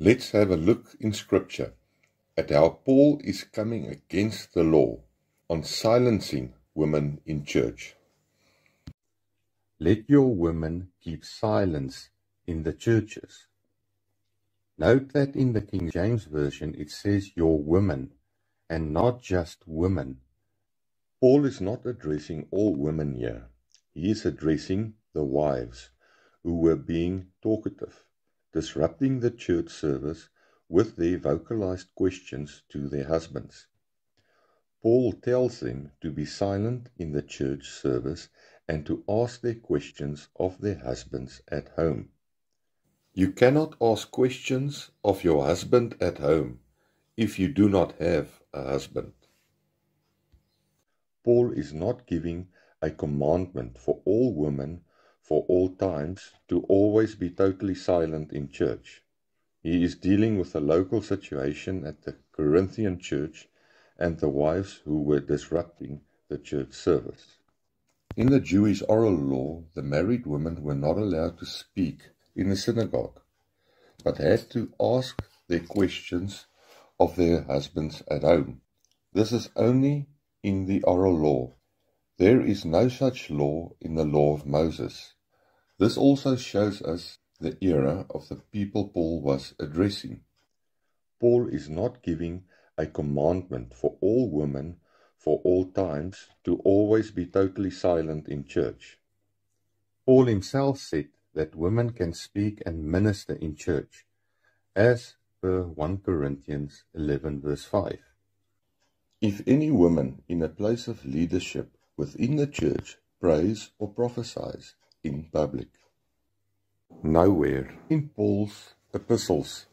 Let's have a look in Scripture at how Paul is coming against the law on silencing women in church. Let your women keep silence in the churches. Note that in the King James Version it says your women and not just women. Paul is not addressing all women here. He is addressing the wives who were being talkative, disrupting the church service with their vocalized questions to their husbands. Paul tells them to be silent in the church service and to ask their questions of their husbands at home. You cannot ask questions of your husband at home if you do not have a husband. Paul is not giving a commandment for all women for all times to always be totally silent in church. He is dealing with the local situation at the Corinthian church and the wives who were disrupting the church service. In the Jewish oral law, the married women were not allowed to speak in the synagogue, but had to ask their questions of their husbands at home. This is only in the oral law. There is no such law in the law of Moses. This also shows us the era of the people Paul was addressing. Paul is not giving a commandment for all women for all times to always be totally silent in church. Paul himself said that women can speak and minister in church, as per 1 Corinthians 11 verse 5. If any woman in a place of leadership within the church prays or prophesies in public. Nowhere in Paul's epistles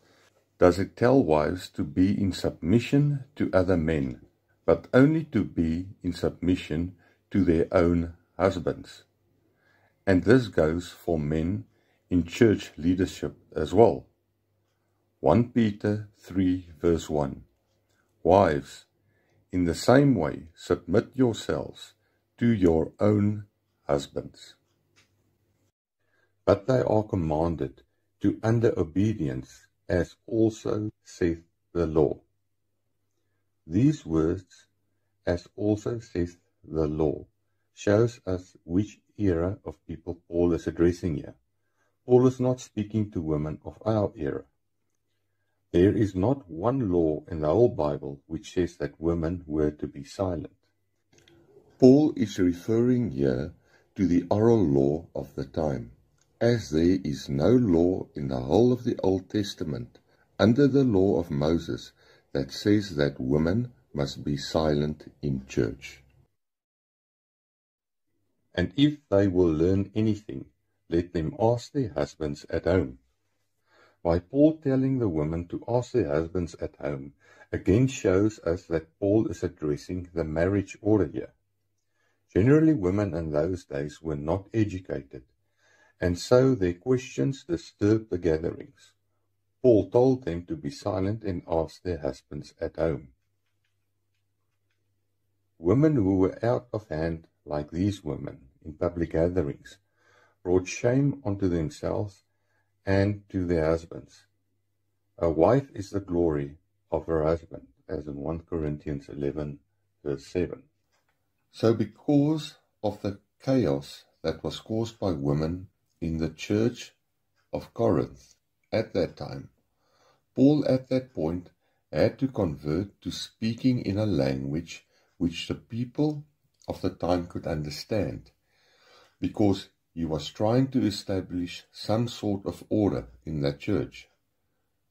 does it tell wives to be in submission to other men, but only to be in submission to their own husbands. And this goes for men in church leadership as well. 1 Peter 3 verse 1. Wives, in the same way, submit yourselves to your own husbands. But they are commanded to under obedience, as also saith the law. These words, as also saith the law, shows us which era of people Paul is addressing here. Paul is not speaking to women of our era. There is not one law in the whole Bible which says that women were to be silent. Paul is referring here to the oral law of the time, as there is no law in the whole of the Old Testament under the law of Moses that says that women must be silent in church. And if they will learn anything, let them ask their husbands at home. By Paul telling the women to ask their husbands at home again shows us that Paul is addressing the marriage order here. Generally, women in those days were not educated, and so their questions disturbed the gatherings. Paul told them to be silent and ask their husbands at home. Women who were out of hand, like these women in public gatherings, brought shame onto themselves and to their husbands. A wife is the glory of her husband, as in 1 Corinthians 11 verse 7. So because of the chaos that was caused by women in the church of Corinth at that time, Paul at that point had to convert to speaking in a language which the people of the time could understand, because he was trying to establish some sort of order in that church.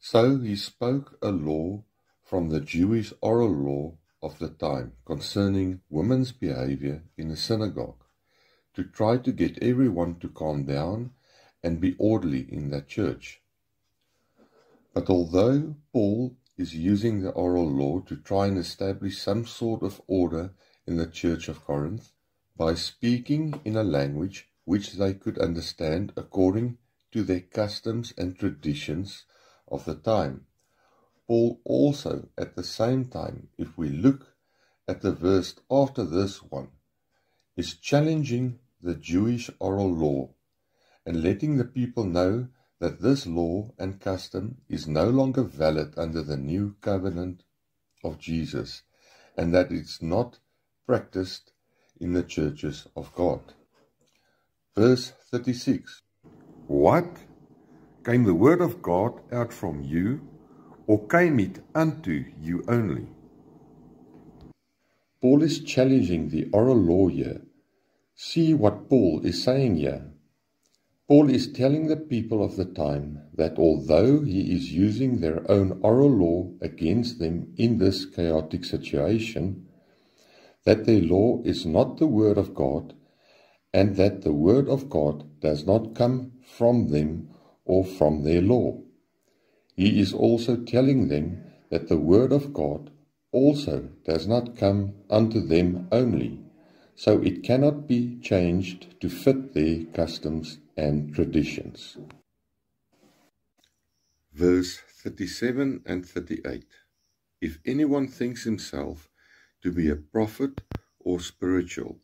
So he spoke a law from the Jewish oral law of the time concerning women's behavior in the synagogue, to try to get everyone to calm down and be orderly in that church. But although Paul is using the oral law to try and establish some sort of order in the church of Corinth, by speaking in a language which they could understand according to their customs and traditions of the time, Paul also at the same time, if we look at the verse after this one, is challenging the Jewish oral law and letting the people know that this law and custom is no longer valid under the new covenant of Jesus, and that it's not practiced in the churches of God. Verse 36. What? Came the word of God out from you, or came it unto you only? Paul is challenging the oral law here. See what Paul is saying here. Paul is telling the people of the time that although he is using their own oral law against them in this chaotic situation, that their law is not the word of God, and that the word of God does not come from them or from their law. He is also telling them that the word of God also does not come unto them only, so it cannot be changed to fit their customs and traditions. Verse 37 and 38. If anyone thinks himself to be a prophet or spiritual,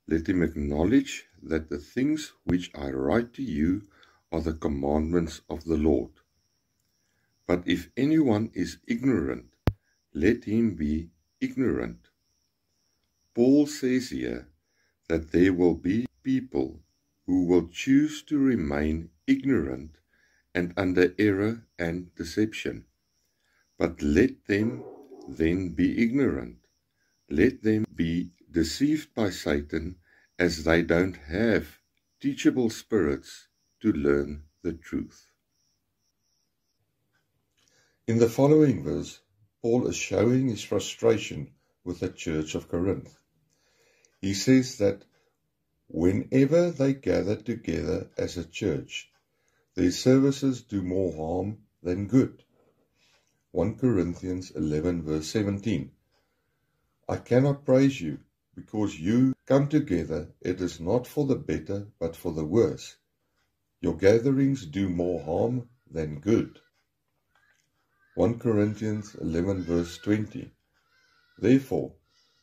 let him acknowledge that the things which I write to you are the commandments of the Lord. But if anyone is ignorant, let him be ignorant. Paul says here that there will be people who will choose to remain ignorant and under error and deception. But let them then be ignorant. Let them be deceived by Satan, as they don't have teachable spirits to learn the truth. In the following verse, Paul is showing his frustration with the church of Corinth. He says that whenever they gather together as a church, their services do more harm than good. 1 Corinthians 11 verse 17. I cannot praise you, because you come together, it is not for the better, but for the worse. Your gatherings do more harm than good. 1 Corinthians 11 verse 20. Therefore,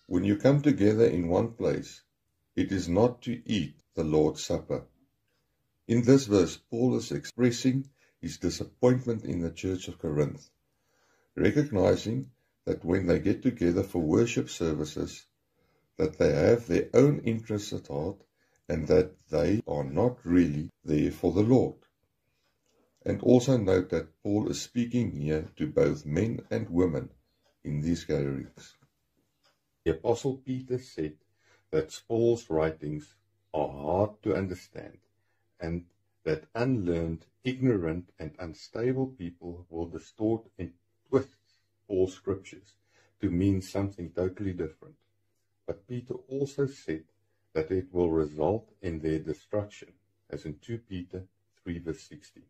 when you come together in one place, it is not to eat the Lord's Supper. In this verse, Paul is expressing his disappointment in the church of Corinth, recognizing that when they get together for worship services, that they have their own interests at heart and that they are not really there for the Lord. And also note that Paul is speaking here to both men and women in these gatherings. The Apostle Peter said that Paul's writings are hard to understand, and that unlearned, ignorant, and unstable people will distort and twist Paul's scriptures to mean something totally different. But Peter also said that it will result in their destruction, as in 2 Peter 3 verse 16.